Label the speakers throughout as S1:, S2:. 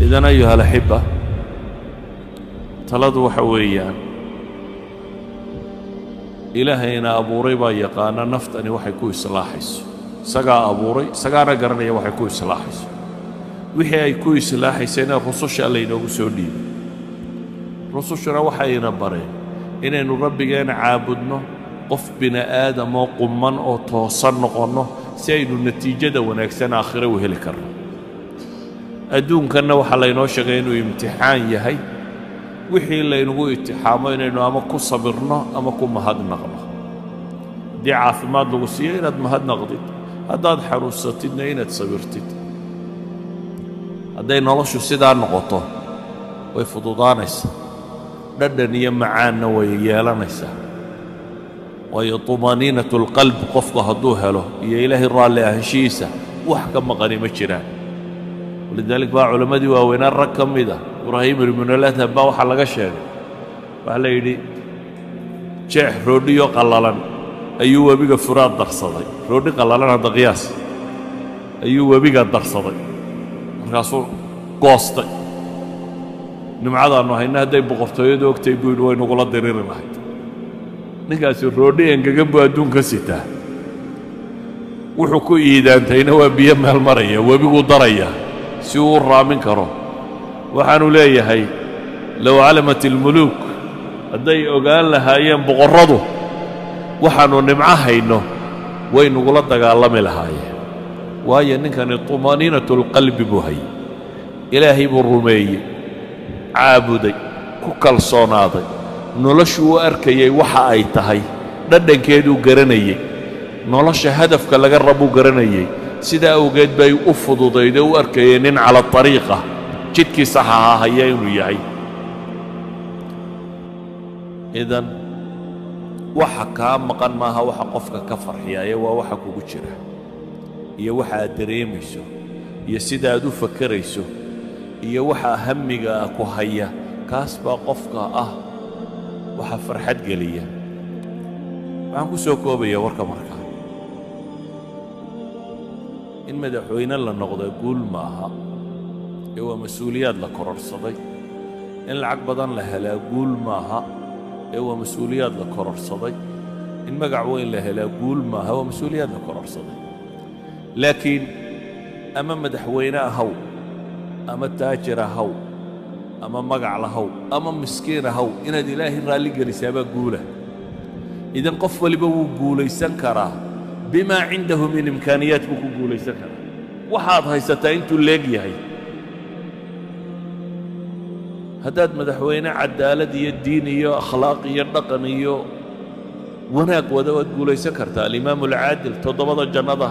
S1: إذن أيها الأحبة taladu waxa weeyaan ilaahayna abuuray baa yaqaana naftani waxay ku islaaxayso isagaa abuuray isagaana garanaya waxay ku islaaxayso wixii ay ku islaaxaysayna rususha alla inoogu soo dhiibay rusushuna waxayna bareen inaynu rabbigeena caabudno qof bini aadam oo qumman oo toosan noqonno si aynu natiijada wanaagsan aakhiro u heli karno adduunkanna waxaa laynoo sheegay inuu imtixaan yahay wixii laynagu itixaamo inaynu ama ku sabirno ama ku mahadnaqno haddii caafimaad lagu siiyo inaad mahadnaqdid haddaad xanuunsatidna inaad sabirtid hadday noloshu sidaa noqoto way fududaanaysaa dhadhan iyo macaanna way yeelanaysaa waayo طumaaniinatu اlqalb qofku hadduu helo iyo ilaahay raalli ahaanshihiisa wax ka maqani ma jiraan walidaalika baa culammadii waaweynaa rag ka mida ibraahim ibnu ladhab baa waxaa laga sheegay waxaa la yidhi jeex roodhiyo qallalan ayuu webiga furaad darsaday roodhi qallalan hadda qiyaas ayuu webiga darsaday markaasuu goostay nimcadaannu hayna hadday boqortooyadu ogtay buu yidhi waynugula diriri lahayd ninkaasi roodhi engegan buu adduunka sitaa wuxuu ku iidaantayna waa biyo meel maraya webiguu daraya si uu u raamin karo waxaanu leeyahay low calamat ilmuluuk hadday ogaan lahaayeen boqorradu waxaannu nimco hayno way nugula dagaalami lahaayeen waayo ninkani طumaaniinatu اlqalbi buu hayay ilaahay buu rumeeyey caabuday ku kalsoonaaday noloshuu u arkayay waxa ay tahay dhadhankeeduu garanayey nolosha hadafka laga rabuu garanayey sidaa awgeed bay u fududayd oo u arkayeen nin cala ariiqa jidkii saxaha haya inuu yahay idan waxa kaa maqan maaha waxa qofka ka farxiyaaye waa waxa kugu jira iyo waxa aad dareemayso iyo sida aad u fakarayso iyo waxa hamiga ku haya kaas baa qofka ah waxa farxad geliya waxaan ku soo koobaya warka markaa in madaxweyne la noqdo guul maaha ee waa mas-uuliyaad la kororsaday in lacag badan la helaa guul maaha ee waa mas-uuliyaad la kororsaday in magac weyn la helaa guul maaha waa mas-uuliyaad la kororsaday laakiin ama madaxweyne ahaw ama taajir ahaw ama magac lahaw ama miskiin ahaw inaad ilaahay raalli gelisaabaa guula idan qof waliba wuu guulaysan karaa bimaa cindahu min imkaaniyaat buu ku guulaysan karaa waxaad haysataa intuu leeg yahay haddaad madaxweyne cadaalad iyo diin iyo akhlaaq iyo dhaqan iyo wanaag wada waad guulaysan kartaa alimaamu alcaadil toddobada jannada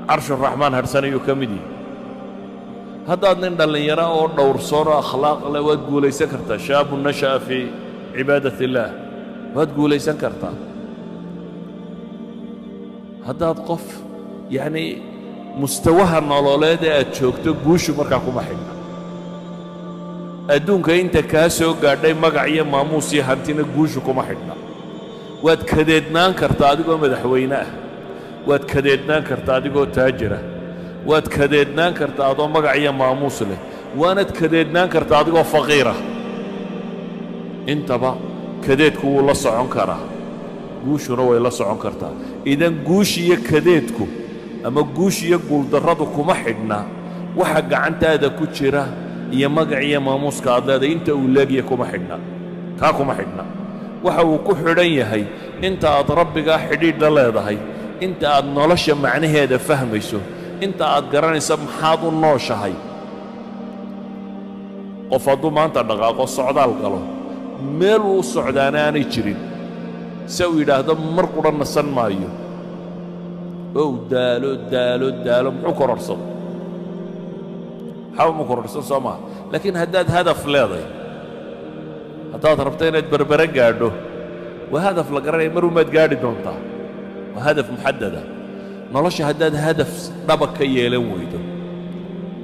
S1: carshu raxmaan harsan ayuu ka mid yahay haddaad nin dhallinyaro oo dhowrsoon oo akhlaaq leh waad guulaysan kartaa shaabun nasha'a fii cibaadat illaah waad guulaysan kartaa haddaad qof yacnii mustawaha nololeed ee aad joogto guushu markaa kuma xidhna adduunka inta kaa soo gaadhay magac iyo maamuus iyo hantina guushu kuma xidhna waad kadeednaan kartaa adigoo madaxweyne ah waad kadeednaan kartaa adigoo taajir ah waad kadeednaan kartaa adoo magac iyo maamuus leh waanad kadeednaan kartaa adigoo faqiirah intaba kadeedku wuu la socon karaa guushuna way la socon kartaa idan guush iyo kadeedku ama guush iyo guuldarradu kuma xidhna waxa gacantaada ku jira iyo magac iyo maamuuska aad leedahay inta uu leegya kuma xidhna kaa kuma xidhna waxa uu ku xidhan yahay inta aad rabbigaa xidhiidh la leedahay inta aad nolosha macnaheeda fahmayso inta aad garanaysa maxaad u nooshahay qof hadduu maanta dhaqaaqo socdaal galo meel uu socdaana aanay jirin se uu yidhaahdo mar qudha nasan maayo ow daalo daalo daalo muxuu kororhsado waxba ma kororhsan soo maha laakiin haddaad hadaf leedahay haddaad rabto inaad berbere gaadho waa hadaf la garanaya mar umaad gaadhi doontaa waa hadaf muxadada nolosha haddaad hadaf dhaba ka yeelan weydo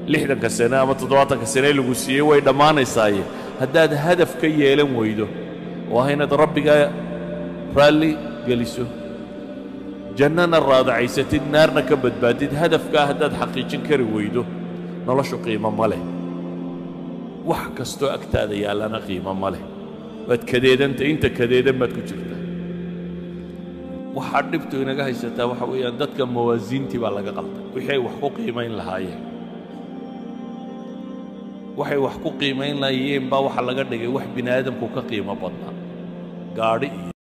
S1: 60 sano ama 70 sano lagu siiyey way dhammaanaysaaye haddaad hadaf ka yeelan weydo waa inaad rabbiga raalli geliso jannana raadacaysatid naarna ka badbaadid hadafkaa haddaad xaqiijin kari weydo noloshu qiimo ma leh wax kastoo agtaada yaallana qiimo ma leh waad kadeedanta inta kadeedan baad ku jirtaa waxaa dhibtu inaga haysataa waxa weeyaan dadka mawaasiintii baa laga qalday wixii ay wax ku qiimayn lahaayeen waxay wax ku qiimayn lahaayeen baa waxa laga dhigay wax bini aadamku ka qiimo badnaa gaadhi